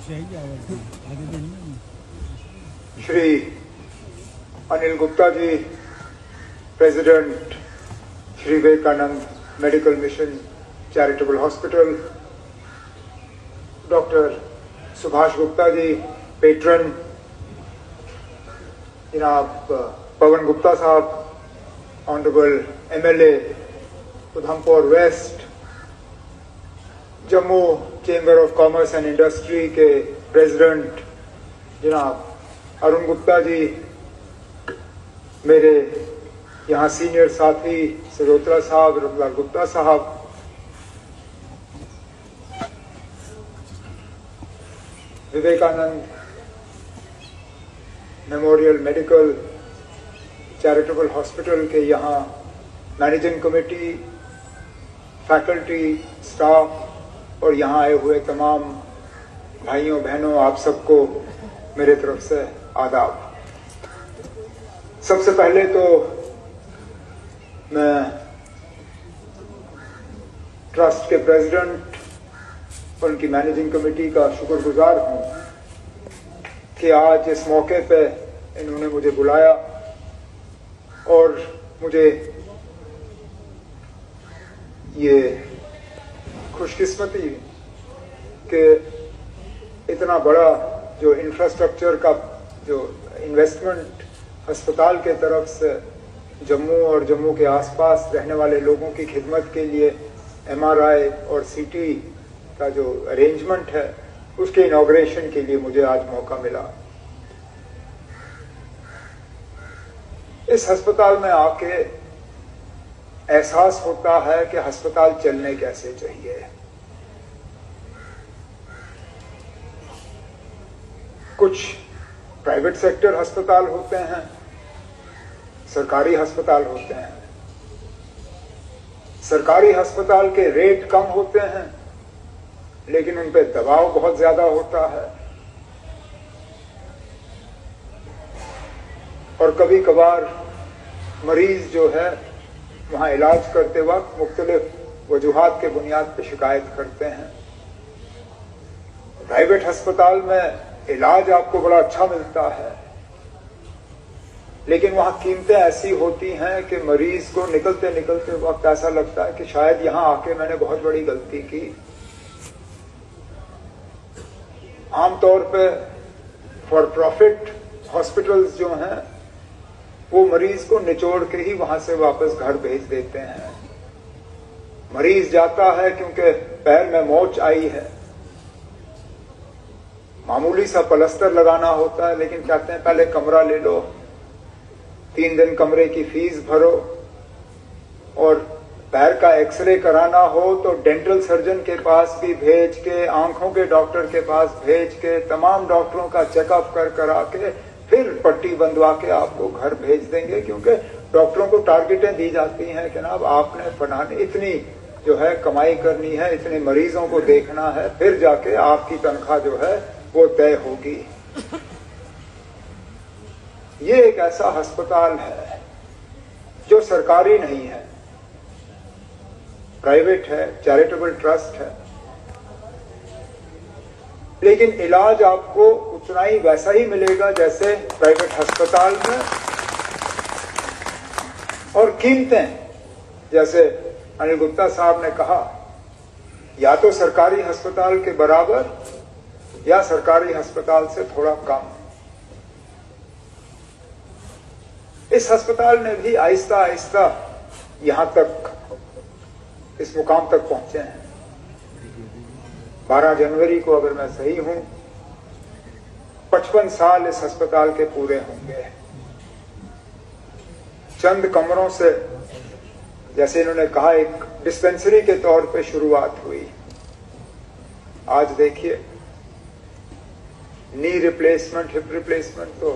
Shri Anil Gupta ji, president Shri Vivekananda medical mission charitable hospital, doctor Subhash Gupta ji, patron, जनाब पवन गुप्ता साहब, honourable MLA Udhampur west, Jammu chamber of commerce and industry के president जनाब अरुण गुप्ता जी, मेरे यहाँ सीनियर साथी सरोत्रा साहब, रमलाल गुप्ता साहब, Vivekanand memorial medical charitable hospital के यहाँ मैनेजिंग कमेटी, फैकल्टी, स्टाफ और यहाँ आए हुए तमाम भाइयों बहनों, आप सबको मेरे तरफ से आदाब। सबसे पहले तो मैं ट्रस्ट के प्रेसिडेंट और उनकी मैनेजिंग कमेटी का शुक्रगुजार हूं कि आज इस मौके पे इन्होंने मुझे बुलाया और मुझे ये खुशकिस्मती कि इतना बड़ा जो इंफ्रास्ट्रक्चर का जो इन्वेस्टमेंट अस्पताल के तरफ से जम्मू और जम्मू के आसपास रहने वाले लोगों की खिदमत के लिए MRI और CT का जो अरेंजमेंट है उसके इनॉग्रेशन के लिए मुझे आज मौका मिला। इस अस्पताल में आके एहसास होता है कि अस्पताल चलने कैसे चाहिए। कुछ प्राइवेट सेक्टर अस्पताल होते हैं, सरकारी अस्पताल होते हैं। सरकारी अस्पताल के रेट कम होते हैं लेकिन उन पे दबाव बहुत ज्यादा होता है और कभी कभार मरीज जो है वहां इलाज करते वक्त मुख्तलिफ वजूहात के बुनियाद पर शिकायत करते हैं। प्राइवेट अस्पताल में इलाज आपको बड़ा अच्छा मिलता है लेकिन वहां कीमतें ऐसी होती हैं कि मरीज को निकलते निकलते वक्त ऐसा लगता है कि शायद यहां आके मैंने बहुत बड़ी गलती की। आमतौर पे फॉर प्रॉफिट हॉस्पिटल्स जो हैं वो मरीज को निचोड़ के ही वहां से वापस घर भेज देते हैं। मरीज जाता है क्योंकि पैर में मोच आई है, मामूली सा प्लास्टर लगाना होता है लेकिन कहते हैं पहले कमरा ले लो, 3 दिन कमरे की फीस भरो और पैर का एक्सरे कराना हो तो डेंटल सर्जन के पास भी भेज के, आंखों के डॉक्टर के पास भेज के, तमाम डॉक्टरों का चेकअप करा के फिर पट्टी बंधवा के आपको घर भेज देंगे क्योंकि डॉक्टरों को टारगेटें दी जाती हैं कि जनाब आपने फलाने इतनी जो है कमाई करनी है, इतने मरीजों को देखना है, फिर जाके आपकी तनख्वाह जो है वो तय होगी। ये एक ऐसा अस्पताल है जो सरकारी नहीं है, प्राइवेट है, चैरिटेबल ट्रस्ट है, लेकिन इलाज आपको उतना ही वैसा ही मिलेगा जैसे प्राइवेट अस्पताल में और कीमतें जैसे अनिल गुप्ता साहब ने कहा या तो सरकारी अस्पताल के बराबर या सरकारी अस्पताल से थोड़ा कम। इस अस्पताल ने भी आहिस्ता आहिस्ता यहां तक इस मुकाम तक पहुंचे हैं। 12 जनवरी को अगर मैं सही हूं 55 साल इस अस्पताल के पूरे होंगे। चंद कमरों से जैसे इन्होंने कहा एक डिस्पेंसरी के तौर पे शुरुआत हुई। आज देखिए नी रिप्लेसमेंट, हिप रिप्लेसमेंट तो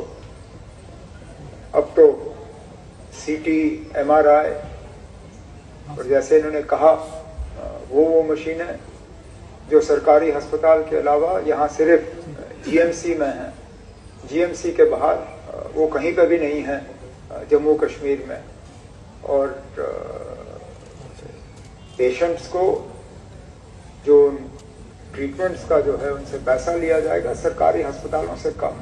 अब तो CT, MRI और जैसे इन्होंने कहा वो मशीनें जो सरकारी अस्पताल के अलावा यहाँ सिर्फ GMC में है, GMC के बाहर वो कहीं पर भी नहीं है जम्मू कश्मीर में। और पेशेंट्स को जो ट्रीटमेंट्स का जो है उनसे पैसा लिया जाएगा, सरकारी अस्पतालों से कम।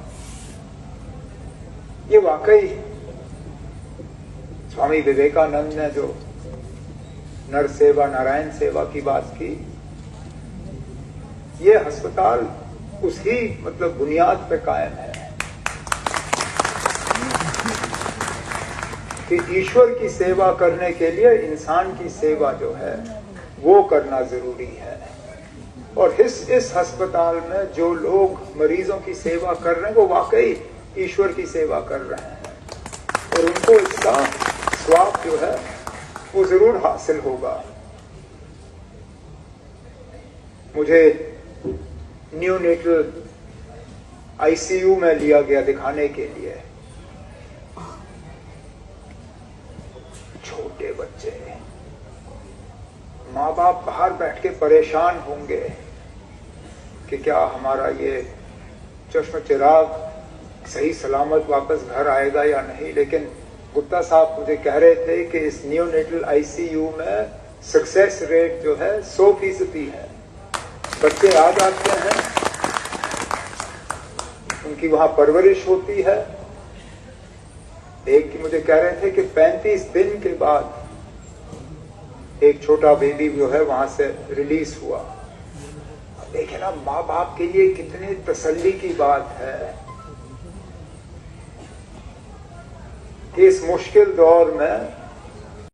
ये वाकई स्वामी विवेकानंद ने जो नर सेवा नारायण सेवा की बात की, ये अस्पताल उसी मतलब बुनियाद पे कायम है कि ईश्वर की सेवा करने के लिए इंसान की सेवा जो है वो करना जरूरी है। और इस अस्पताल में जो लोग मरीजों की सेवा कर रहे हैं वो वाकई ईश्वर की सेवा कर रहे हैं और उनको इसका स्वाब जो है वो जरूर हासिल होगा। मुझे न्यूनेटल आईसीयू में लिया गया दिखाने के लिए। छोटे बच्चे, माँ बाप बाहर बैठ के परेशान होंगे कि क्या हमारा ये चश्म चिराग सही सलामत वापस घर आएगा या नहीं। लेकिन गुप्ता साहब मुझे कह रहे थे कि इस न्यूनेटल आईसीयू में सक्सेस रेट जो है 100% है। बच्चे आ जाते हैं, उनकी वहां परवरिश होती है। एक की मुझे कह रहे थे कि 35 दिन के बाद एक छोटा बेबी जो है वहां से रिलीज हुआ। अब देखे ना, माँ बाप के लिए कितनी तसल्ली की बात है कि इस मुश्किल दौर में